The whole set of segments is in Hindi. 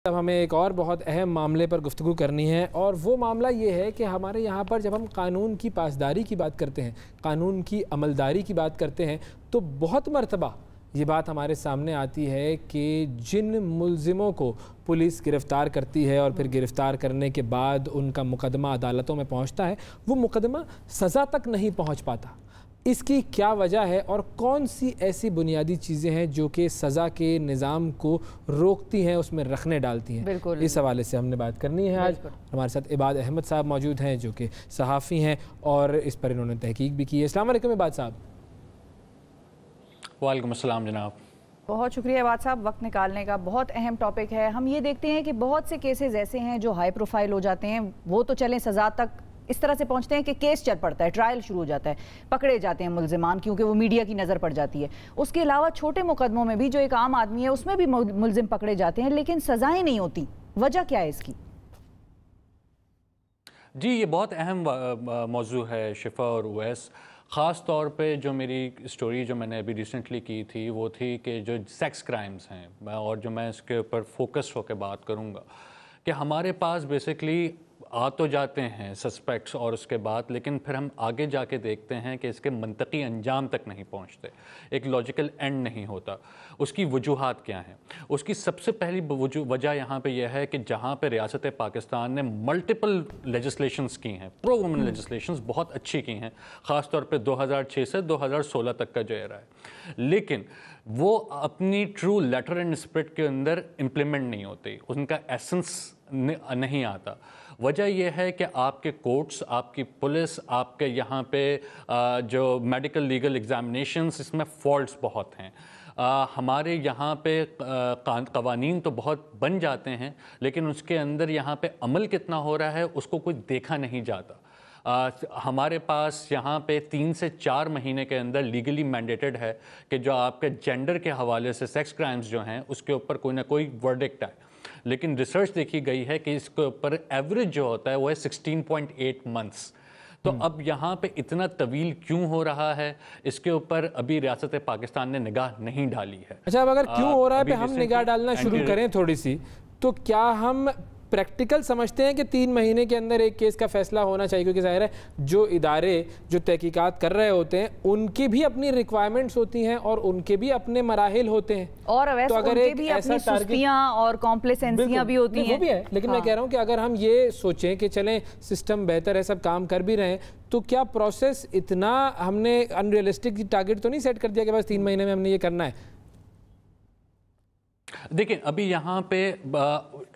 अब हमें एक और बहुत अहम मामले पर गुफ्तगू करनी है, और वो मामला ये है कि हमारे यहाँ पर जब हम कानून की पासदारी की बात करते हैं, कानून की अमलदारी की बात करते हैं, तो बहुत मरतबा ये बात हमारे सामने आती है कि जिन मुल्ज़िमों को पुलिस गिरफ़्तार करती है और फिर गिरफ़्तार करने के बाद उनका मुकदमा अदालतों में पहुँचता है, वो मुकदमा सज़ा तक नहीं पहुँच पाता। इसकी क्या वजह है और कौन सी ऐसी बुनियादी चीज़ें हैं जो कि सज़ा के निज़ाम को रोकती हैं, उसमें रखने डालती हैं? इस हवाले से हमने बात करनी है आज। हमारे साथ इबाद अहमद साहब मौजूद हैं जो कि सहाफ़ी हैं और इस पर इन्होंने तहकीक भी की है। अस्सलाम वालेकुम इबाद साहब। वालेकुम अस्सलाम जनाब। बहुत शुक्रिया इबाद साहब, वक्त निकालने का। बहुत अहम टॉपिक है। हम ये देखते हैं कि बहुत से केसेस ऐसे हैं जो हाई प्रोफाइल हो जाते हैं, वो तो चलें सज़ा तक इस तरह से पहुंचते हैं कि केस चल पड़ता है, ट्रायल शुरू हो जाता है, पकड़े जाते हैं मुल्ज़िमान क्योंकि वो मीडिया की नज़र पड़ जाती है। उसके अलावा छोटे मुकदमों में भी जो एक आम आदमी है उसमें भी मुल्ज़िम पकड़े जाते हैं, लेकिन सज़ाएं नहीं होती। वजह क्या है इसकी? जी, ये बहुत अहम मौजू है शिफा और उवैस। ख़ास तौर पे जो मेरी स्टोरी जो मैंने अभी रिसेंटली की थी वो थी कि जो सेक्स क्राइम्स हैं, और जो मैं इसके ऊपर फोकस होकर बात करूँगा कि हमारे पास बेसिकली आ तो जाते हैं सस्पेक्ट्स और उसके बाद, लेकिन फिर हम आगे जाके देखते हैं कि इसके मंतकी अंजाम तक नहीं पहुंचते, एक लॉजिकल एंड नहीं होता। उसकी वजूहात क्या हैं? उसकी सबसे पहली वजह यहाँ पे यह है कि जहाँ पे रियासत पाकिस्तान ने मल्टीपल लेजिस्लेशंस की हैं, प्रो वुमेन लेजिस्लेशंस बहुत अच्छी की हैं, ख़ास तौर पे 2006 से 2016 तक का जो एरा है, लेकिन वो अपनी ट्रू लेटर एंड स्पिरिट के अंदर इम्प्लीमेंट नहीं होती, उनका एसेंस नहीं आता। वजह यह है कि आपके कोर्ट्स, आपकी पुलिस, आपके यहाँ पे जो मेडिकल लीगल एग्जामिनेशंस, इसमें फॉल्ट्स बहुत हैं। हमारे यहाँ पे कवानीन तो बहुत बन जाते हैं, लेकिन उसके अंदर यहाँ पे अमल कितना हो रहा है उसको कोई देखा नहीं जाता। हमारे पास यहाँ पे 3 से 4 महीने के अंदर लीगली मैंडेटेड है कि जो आपके जेंडर के हवाले से सेक्स क्राइम्स जो हैं उसके ऊपर कोई ना कोई वर्डिक्ट है, लेकिन रिसर्च देखी गई है कि इसके ऊपर एवरेज जो होता है वो है 16.8 मंथ्स। तो अब यहाँ पे इतना तवील क्यों हो रहा है, इसके ऊपर अभी रियासत पाकिस्तान ने निगाह नहीं डाली है। अच्छा, अब अगर क्यों हो रहा है पे हम निगाह डालना शुरू करें थोड़ी सी, तो क्या हम प्रैक्टिकल समझते हैं कि 3 महीने के अंदर एक केस का फैसला होना चाहिए? क्योंकि जाहिर है जो इदारे जो तहकीकात कर रहे होते हैं उनकी भी अपनी रिक्वायरमेंट्स होती हैं और उनके भी अपने मराहिल होते हैं, और तो अगर उनके भी अपनी सुस्तियां और कॉम्प्लेसेंसियां भी होती हैं, वो भी है। लेकिन मैं कह रहा हूं कि अगर हम ये सोचें कि चलें सिस्टम बेहतर है, सब काम कर भी रहे हैं, तो क्या प्रोसेस इतना हमने अनरियलिस्टिक टारगेट तो नहीं सेट कर दिया कि बस 3 महीने में हमने ये करना है? देखिए, अभी यहाँ पे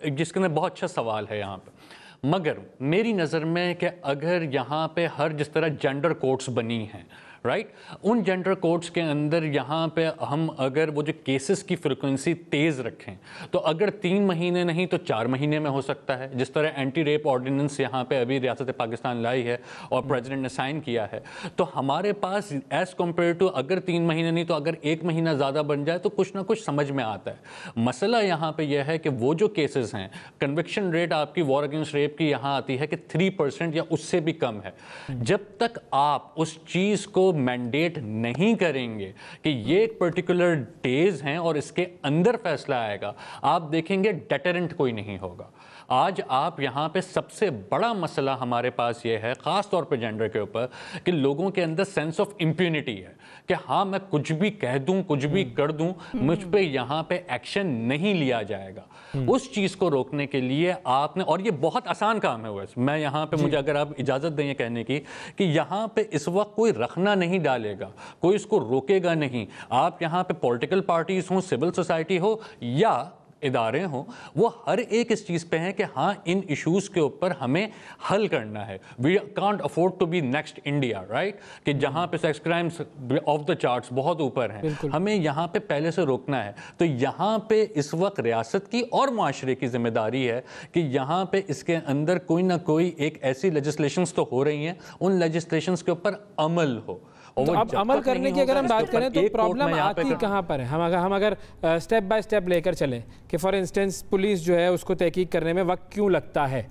जिसके अंदर बहुत अच्छा सवाल है यहाँ पे, मगर मेरी नज़र में कि अगर यहाँ पे हर जिस तरह जेंडर कोर्ट्स बनी हैं, राइट, उन जेंडर कोर्ट्स के अंदर यहाँ पे हम अगर वो जो केसेस की फ्रिक्वेंसी तेज़ रखें, तो अगर 3 महीने नहीं तो 4 महीने में हो सकता है। जिस तरह एंटी रेप ऑर्डिनेंस यहाँ पे अभी रियासत पाकिस्तान लाई है और प्रेसिडेंट ने साइन किया है, तो हमारे पास एज़ कम्पेयर टू अगर 3 महीने नहीं तो अगर 1 महीना ज़्यादा बन जाए तो कुछ ना कुछ समझ में आता है। मसला यहाँ पर यह है कि वो जो केसेस हैं, कन्विक्शन रेट आपकी वॉर अगेंस्ट रेप की यहाँ आती है कि 3% या उससे भी कम है। जब तक आप उस चीज़ को मैंडेट नहीं करेंगे कि ये एक पर्टिकुलर डेज हैं और इसके अंदर फैसला आएगा, आप देखेंगे डेटरेंट कोई नहीं होगा। आज आप यहाँ पे सबसे बड़ा मसला हमारे पास ये है, ख़ास तौर पे जेंडर के ऊपर, कि लोगों के अंदर सेंस ऑफ इम्प्यूनिटी है कि हाँ, मैं कुछ भी कह दूँ, कुछ भी कर दूँ, मुझ पे यहाँ पे एक्शन नहीं लिया जाएगा। उस चीज़ को रोकने के लिए आपने, और ये बहुत आसान काम है वैसे, मैं यहाँ पे, मुझे अगर आप इजाज़त दें ये कहने की, कि यहाँ पे इस वक्त कोई रखना नहीं डालेगा, कोई इसको रोकेगा नहीं। आप यहाँ पे पॉलिटिकल पार्टीज हों, सिविल सोसाइटी हो या इदारे हों, वो हर एक इस चीज़ पे हैं कि हाँ, इन इश्यूज़ के ऊपर हमें हल करना है। We can't afford to be next India, right, कि जहाँ पे sex crimes off the charts बहुत ऊपर हैं, हमें यहाँ पे पहले से रोकना है। तो यहाँ पे इस वक्त रियासत की और माशरे की जिम्मेदारी है कि यहाँ पे इसके अंदर कोई ना कोई एक ऐसी लेजिस्लेशंस तो हो रही हैं, उन लेजिस्लेशंस के ऊपर अमल हो। तो अब अमल करने की अगर हम बात करें तो प्रॉब्लम आती कहाँ पर है? हम अगर स्टेप बाय स्टेप लेकर चलें कि फॉर इंस्टेंस पुलिस जो है उसको तहकीक करने में वक्त क्यों लगता है,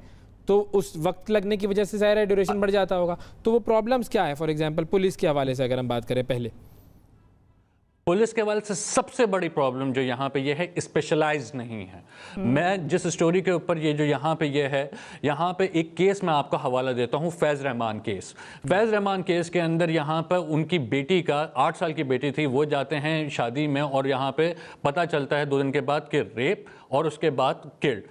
तो उस वक्त लगने की वजह से ज़ाहिर है ड्यूरेशन बढ़ जाता होगा, तो वो प्रॉब्लम्स क्या है? फॉर एग्जांपल पुलिस के हवाले से अगर हम बात करें, पहले पुलिस के हवाले से सबसे बड़ी प्रॉब्लम जो यहाँ पे ये है, स्पेशलाइज्ड नहीं है। मैं जिस स्टोरी के ऊपर ये जो यहाँ पे ये है, यहाँ पे एक केस मैं आपको हवाला देता हूँ, फैज़ रहमान केस। फैज़ रहमान केस के अंदर यहाँ पर उनकी बेटी का, 8 साल की बेटी थी, वो जाते हैं शादी में और यहाँ पे पता चलता है 2 दिन के बाद कि रेप और उसके बाद किल्ड।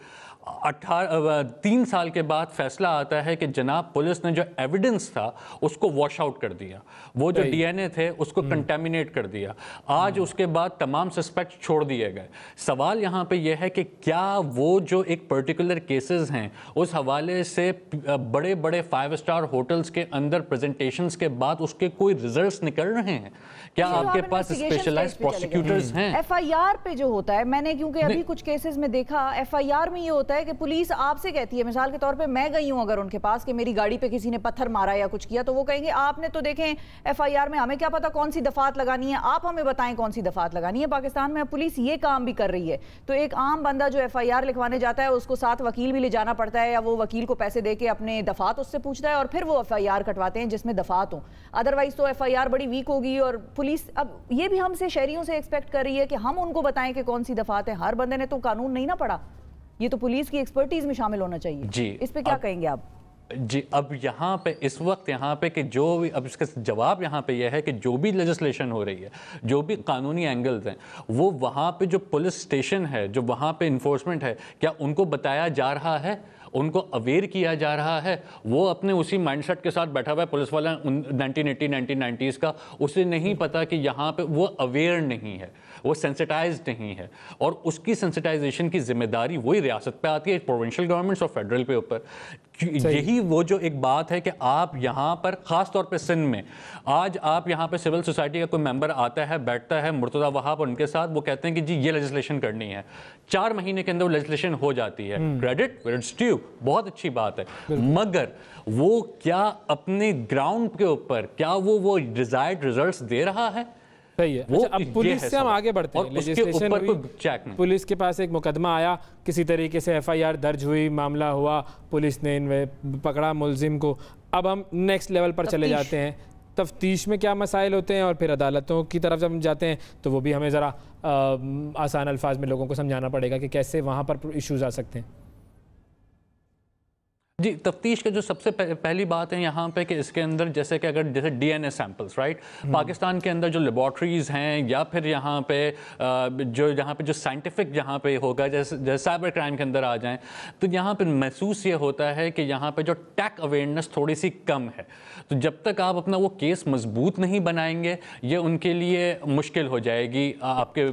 3 साल के बाद फैसला आता है कि जनाब पुलिस ने जो एविडेंस था उसको वॉश आउट कर दिया, वो जो डीएनए थे उसको कंटेमिनेट कर दिया। आज उसके बाद तमाम सस्पेक्ट छोड़ दिए गए। सवाल यहाँ पे ये है कि क्या वो जो एक पर्टिकुलर केसेस हैं उस हवाले से बड़े बड़े 5 स्टार होटल्स के अंदर प्रेजेंटेशंस के बाद उसके कोई रिजल्ट्स निकल रहे हैं? क्या आपके पास स्पेशलाइज्ड प्रोसिक्यूटर्स हैं? एफआईआर पे जो होता है, मैंने क्योंकि अभी कुछ केसेस में देखा, एफआईआर में ये होता है कि पुलिस आपसे कहती है, मिसाल के तौर पे मैं गई हूं अगर उनके पास कि मेरी गाड़ी पे किसी ने पत्थर मारा या कुछ किया, तो वो कहेंगे आपने तो देखें एफआईआर में, हमें क्या पता कौन सी दफात लगानी है, आप हमें बताएं कौन सी दफात लगानी है। पाकिस्तान में पुलिस ये काम भी कर रही है। तो एक आम बंदा जो एफआईआर लिखवाने जाता है उसको साथ वकील भी ले जाना पड़ता है, या वो वकील को पैसे दे के अपने दफात उससे पूछता है और फिर वो एफआईआर कटवाते हैं जिसमें दफात हो। अदरवाइज तो एफआईआर बड़ी वीक होगी। और पुलिस अब ये भी हमसे, शहरियों से एक्सपेक्ट कर रही है कि हम उनको बताएं कि कौन सी दफात है। हर बंदे ने तो कानून नहीं ना पढ़ा, ये तो पुलिस की एक्सपर्टीज में शामिल होना चाहिए जी। इस पे क्या कहेंगे आप? जी, अब यहाँ पे इस वक्त यहाँ पे कि जो भी, अब इसका जवाब यहाँ पे यह है कि जो भी लेजिस्लेशन हो रही है, जो भी कानूनी एंगल्स हैं, वो वहाँ पे जो पुलिस स्टेशन है, जो वहाँ पे इन्फोर्समेंट है, क्या उनको बताया जा रहा है, उनको अवेयर किया जा रहा है? वो अपने उसी माइंडसेट के साथ बैठा हुआ है पुलिस वाला 1980 1990s का, उसे नहीं पता कि यहाँ पे वो अवेयर नहीं है, वो सेंसिटाइज्ड नहीं है। और उसकी सेंसिटाइजेशन की जिम्मेदारी वही रियासत पे आती है, प्रोविंशियल गवर्नमेंट्स और फेडरल पे ऊपर। यही वो जो एक बात है कि आप यहाँ पर ख़ास तौर पे सिंध में, आज आप यहाँ पे सिविल सोसाइटी का कोई मेंबर आता है, बैठता है, मुर्तज़ा वहाब उनके साथ, वो कहते हैं कि जी ये लेजिस्लेशन करनी है, 4 महीने के अंदर वो लेजिस्लेशन हो जाती है। क्रेडिट वेयर इट्स ड्यू, बहुत अच्छी बात है, मगर वो क्या अपने ग्राउंड के ऊपर क्या वो डिजायर्ड रिजल्ट्स दे रहा है? सही है। अच्छा, अब पुलिस से हम आगे बढ़ते हैं। लेजिस्लेशन हुई, पुलिस के पास एक मुकदमा आया, किसी तरीके से एफआईआर दर्ज हुई, मामला हुआ, पुलिस ने पकड़ा मुलजिम को। अब हम नेक्स्ट लेवल पर चले जाते हैं, तफ्तीश में क्या मसाइल होते हैं, और फिर अदालतों की तरफ जब हम जाते हैं तो वो भी हमें ज़रा आसान अल्फाज में लोगों को समझाना पड़ेगा कि कैसे वहाँ पर इश्यूज आ सकते हैं। जी, तफ्तीश के जो सबसे पहली बात है यहाँ पे कि इसके अंदर जैसे कि अगर जैसे डीएनए सैंपल्स, राइट, पाकिस्तान के अंदर जो लेबॉर्ट्रीज़ हैं, या फिर यहाँ पे जो साइंटिफिक यहाँ पे होगा, जैसे साइबर क्राइम के अंदर आ जाएं, तो यहाँ पे महसूस ये होता है कि यहाँ पे जो टेक अवेयरनेस थोड़ी सी कम है। तो जब तक आप अपना वो केस मजबूत नहीं बनाएंगे, ये उनके लिए मुश्किल हो जाएगी आपके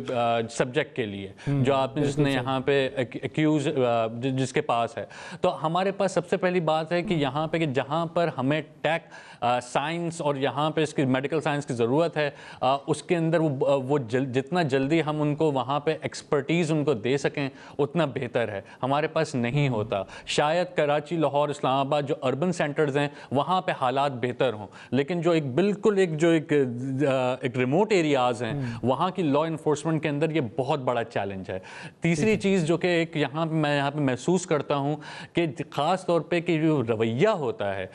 सब्जेक्ट के लिए, जो आपने जिसने यहाँ पे एक्यूज जिसके पास है। तो हमारे पास सबसे पहली बात है कि यहाँ पे कि जहाँ पर हमें टेक साइंस और यहाँ पे इसकी मेडिकल साइंस की ज़रूरत है, उसके अंदर वो जितना जल्दी हम उनको वहाँ पे एक्सपर्टीज़ उनको दे सकें उतना बेहतर है। हमारे पास नहीं होता। शायद कराची, लाहौर, इस्लामाबाद जो अर्बन सेंटर्स हैं वहाँ पे हालात बेहतर हों, लेकिन जो एक बिल्कुल एक रिमोट एरियाज़ हैं वहाँ की लॉ इन्फोर्समेंट के अंदर ये बहुत बड़ा चैलेंज है। तीसरी चीज़ जो कि एक मैं यहाँ पे महसूस करता हूँ कि ख़ास तौर पे कि जो रवैया होता है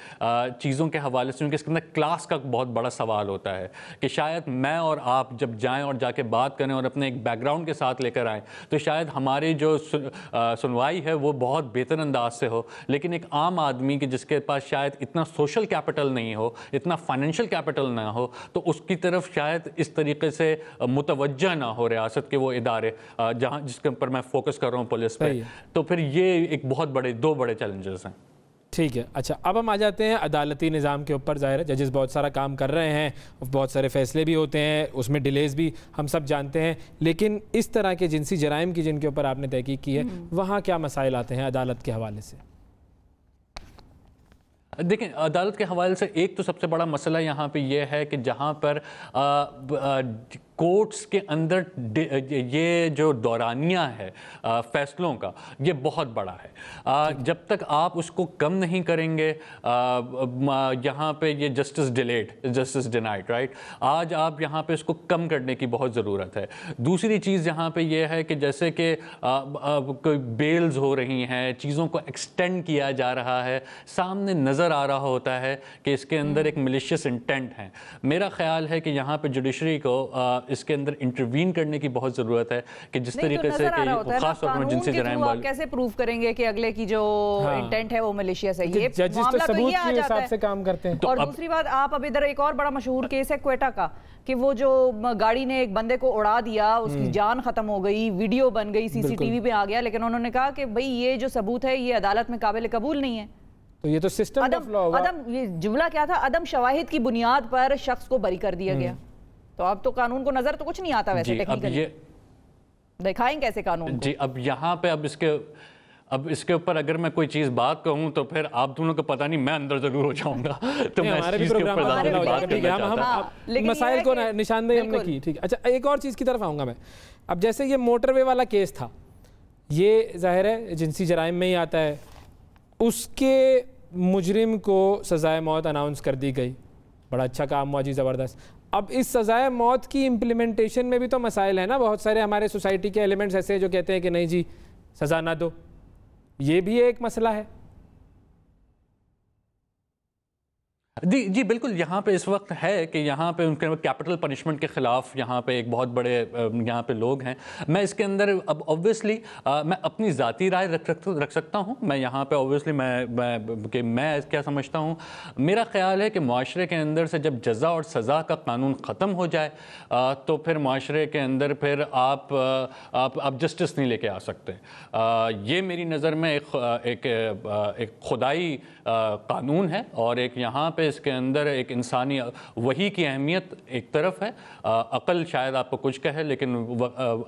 चीज़ों के हवाले से, क्योंकि इसके अंदर क्लास का बहुत बड़ा सवाल होता है कि शायद मैं और आप जब जाएं और जाके बात करें और अपने एक बैकग्राउंड के साथ लेकर आएँ तो शायद हमारी जो सुनवाई है वो बहुत बेहतर अंदाज से हो, लेकिन एक आम आदमी की जिसके पास शायद इतना सोशल कैपिटल नहीं हो, इतना फाइनेंशियल कैपिटल ना हो, तो उसकी तरफ शायद इस तरीके से मुतवज्जा ना हो रियासत के वो इदारे जहाँ जिसके ऊपर मैं फोकस कर रहा हूँ पुलिस पे। तो फिर ये एक बहुत दो बड़े चैलेंजेस हैं। ठीक है। अच्छा, अब हम आ जाते हैं अदालती निज़ाम के ऊपर। ज़ाहिर है जजेस बहुत सारा काम कर रहे हैं, बहुत सारे फैसले भी होते हैं, उसमें डिलेज भी हम सब जानते हैं, लेकिन इस तरह के जिनसी जराइम की जिनके ऊपर आपने तहकीक की है, वहाँ क्या मसाइल आते हैं अदालत के हवाले से? देखें, अदालत के हवाले से एक तो सबसे बड़ा मसला यहाँ पे ये है कि जहाँ पर कोर्ट्स के अंदर ये जो दौरानिया है फैसलों का, ये बहुत बड़ा है। जब तक आप उसको कम नहीं करेंगे, यहाँ पे ये justice delayed, justice denied, right, आज आप यहाँ पे इसको कम करने की बहुत ज़रूरत है। दूसरी चीज़ यहाँ पे ये है कि जैसे कि कोई बेल्स हो रही हैं, चीज़ों को एक्सटेंड किया जा रहा है, सामने नज़र आ रहा होता है कि इसके अंदर एक मिलिशियस इंटेंट है। मेरा ख्याल है कि यहाँ पे जुडिशरी को इसके अंदर इंटरवीन करने की बहुत ज़रूरत है कि जिस तरीके से खास तौर पर जिनसी जराइम वाले कैसे प्रूव करेंगे कि अगले की जो इंटेंट है वो मलिशियस है। ये जजेस तो सबूत के हिसाब से काम करते हैं। और दूसरी बात, आप अब इधर एक और बड़ा मशहूर केस है क्वेटा का कि वो जो गाड़ी ने एक बंदे को उड़ा दिया, उसकी जान खत्म हो गई, वीडियो बन गई, सीसीटीवी पे आ गया, लेकिन उन्होंने कहा कि भाई ये जो सबूत है ये अदालत में काबिल कबूल नहीं है। तो ये तो सिस्टम ऑफ लॉ हुआ। ये जुमला क्या था, अदम शवाहिद की बुनियाद पर शख्स को बरी कर दिया गया। तो अब तो कानून को नजर तो कुछ नहीं आता वैसे टेक्निकली, दिखाएं कैसे कानून जी। अब यहाँ पे अब इसके ऊपर अगर मैं कोई चीज़ बात कहूँ तो फिर आप दोनों को पता नहीं, मैं अंदर ज़रूर हो जाऊँगा। तो मैं हमारे भी प्रोग्राम मसाइल को निशानदेही हमने की, ठीक है। अच्छा, एक और चीज़ की तरफ आऊँगा मैं। अब जैसे ये मोटरवे वाला केस था, ये जाहिर है जिनसी जराइम में ही आता है, उसके मुजरिम को सज़ाए मौत अनाउंस कर दी गई, बड़ा अच्छा काम हुआ जी, ज़बरदस्त। अब इस सज़ाए मौत की इम्प्लीमेंटेशन में भी तो मसाइल है ना। बहुत सारे हमारे सोसाइटी के एलिमेंट्स ऐसे जो कहते हैं कि नहीं जी सज़ा ना दो, ये भी एक मसला है। जी बिल्कुल। यहाँ पे इस वक्त है कि यहाँ पे उनके कैपिटल पनिशमेंट के ख़िलाफ़ यहाँ पे एक बहुत बड़े यहाँ पे लोग हैं। मैं इसके अंदर अब ऑब्वियसली मैं अपनी ज़ाती राय रख सकता हूँ। मैं यहाँ पे ऑब्वियसली मैं क्या समझता हूँ, मेरा ख़्याल है कि माशरे के अंदर से जब जज़ा और सज़ा का कानून ख़त्म हो जाए तो फिर माशरे के अंदर फिर आप जस्टिस नहीं लेके आ सकते। ये मेरी नज़र में एक खुदाई कानून है और एक यहाँ पे इसके अंदर एक इंसानी वही की अहमियत एक तरफ है। अक़ल शायद आपको कुछ कहे, लेकिन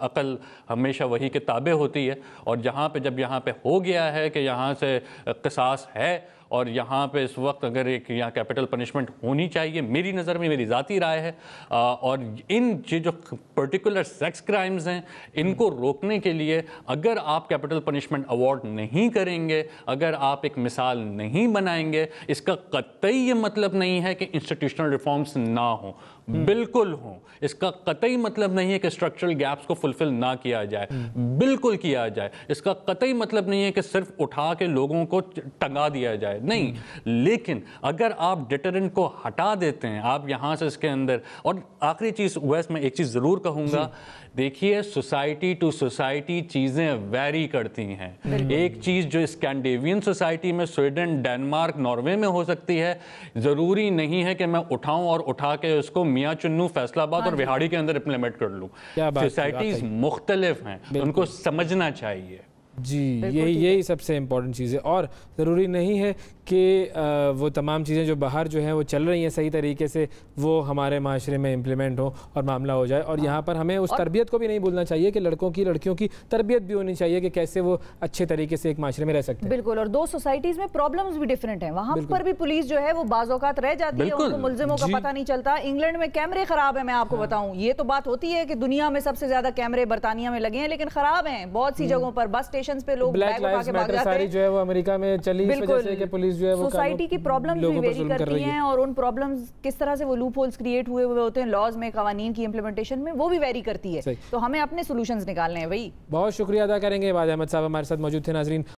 अक़ल हमेशा वही के ताबे होती है। और जहाँ पे जब यहाँ पे हो गया है कि यहाँ से क़िसास है और यहाँ पे इस वक्त अगर एक यहाँ कैपिटल पनिशमेंट होनी चाहिए, मेरी नज़र में, मेरी ज़ाती राय है। और इन जो पर्टिकुलर सेक्स क्राइम्स हैं इनको रोकने के लिए अगर आप कैपिटल पनिशमेंट अवॉर्ड नहीं करेंगे, अगर आप एक मिसाल नहीं बनाएंगे, इसका कतई ये मतलब नहीं है कि इंस्टीट्यूशनल रिफॉर्म्स ना हो, बिल्कुल हो। इसका कतई मतलब नहीं है कि स्ट्रक्चरल गैप्स को फुलफिल ना किया जाए, बिल्कुल किया जाए। इसका कतई मतलब नहीं है कि सिर्फ उठा के लोगों को टंगा दिया जाए, नहीं। लेकिन अगर आप डिटरेंट को हटा देते हैं, आप यहाँ से इसके अंदर। और आखिरी चीज़ वैसे मैं एक चीज़ ज़रूर कहूँगा, देखिए सोसाइटी टू सोसाइटी चीज़ें वेरी करती हैं। एक चीज़ जो स्कैंडिनेवियन सोसाइटी में, स्वीडन, डेनमार्क, नॉर्वे में हो सकती है, ज़रूरी नहीं है कि मैं उठाऊं और उठा के उसको मियाँ चुन्नू, फैसलाबाद और बिहाड़ी के अंदर इम्प्लीमेंट कर लूँ। सोसाइटीज़ मुख्तलिफ हैं, उनको समझना चाहिए। जी, यही सबसे इम्पोर्टेंट चीज़ है। और ज़रूरी नहीं है कि वो तमाम चीज़ें जो बाहर जो हैं वो चल रही हैं सही तरीके से वो हमारे माशरे में इम्प्लीमेंट हो और मामला हो जाए। और यहाँ पर हमें उस तरबियत को भी नहीं भूलना चाहिए कि लड़कियों की तरबियत भी होनी चाहिए कि कैसे वो अच्छे तरीके से एक माशरे में रह सकते हैं। बिल्कुल। और दो सोसाइटीज़ में प्रॉब्लम्स भी डिफरेंट हैं, वहाँ पर भी पुलिस जो है वो बाज़-औक़ात रह जाती है, उनको मुल्ज़िमों का पता नहीं चलता। इंग्लैंड में कैमरे ख़राब है, मैं आपको बताऊँ। ये तो बात होती है कि दुनिया में सबसे ज़्यादा कैमरे बरतानिया में लगे हैं, लेकिन ख़राब हैं बहुत सी जगहों पर। बस स्टेशन पे लोग ब्लैक लाइव्स मैटर सारी जो है वो अमेरिका में चली, इस वजह से कि पुलिस जो है वो सोसाइटी की प्रॉब्लम्स भी वेरी करती हैं और उन प्रॉब्लम्स किस तरह से वो लूप होल्स क्रिएट हुए होते हैं लॉज में, कवानीन की इंप्लीमेंटेशन में, वो भी वेरी करती है। तो हमें अपने सॉल्यूशंस निकालने हैं भाई। बहुत शुक्रिया अदा करेंगे। इबाद अहमद साहब हमारे साथ मौजूद थे। नाजरीन,